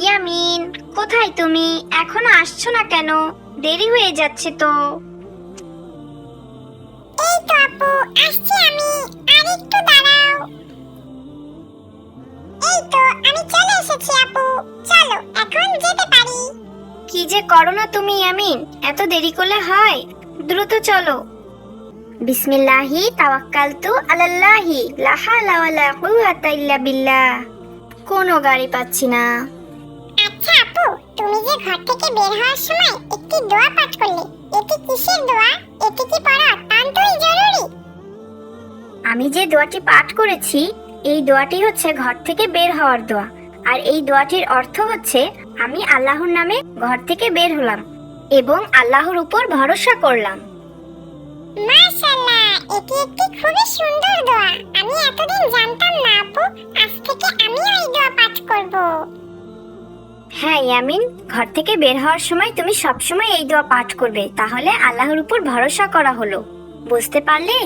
ইয়ামিন, কোথায় তুমি? এখনো আসছো না কেন? দেরি হয়ে যাচ্ছে তো। এই তো আপু, আসছি আমি। আর একটু দাঁড়াও। এই তো আমি চলে এসেছি আপু। চলো এখন যেতে পারি। কি যে করো না তুমি ইয়ামিন, এত দেরি করলে হয়? দ্রুত চলো। বিসমিল্লাহি তাওয়াক্কালতু আলাল্লাহি লা হাওলা ওয়ালা কুওয়াতা ইল্লা বিল্লাহ। কোনো গাড়ি পাচ্ছি না। আচ্ছা আপু, তুমি যে ঘর থেকে বের হওয়ার সময় একটি দোয়া পাঠ করলে, এটি কিসের দোয়া? এটি কি পড়া অত্যন্তই জরুরি? আমি যে দোয়াটি পাঠ করেছি, এই দোয়াটি হচ্ছে ঘর থেকে বের হওয়ার দোয়া। আর এই দোয়াটির অর্থ হচ্ছে, আমি আল্লাহর নামে ঘর থেকে বের হলাম এবং আল্লাহর উপর ভরসা করলাম। মাশাআল্লাহ, এটি একটি খুবই সুন্দর দোয়া। আমি এতদিন জানতাম না আপু। আজ থেকে আমিও এই দোয়া পাঠ করব। হ্যাঁ ইয়ামিন, ঘর থেকে বের হওয়ার সময় তুমি সবসময় এই দোয়া পাঠ করবে, তাহলে আল্লাহর উপর ভরসা করা হলো। বুঝতে পারলে?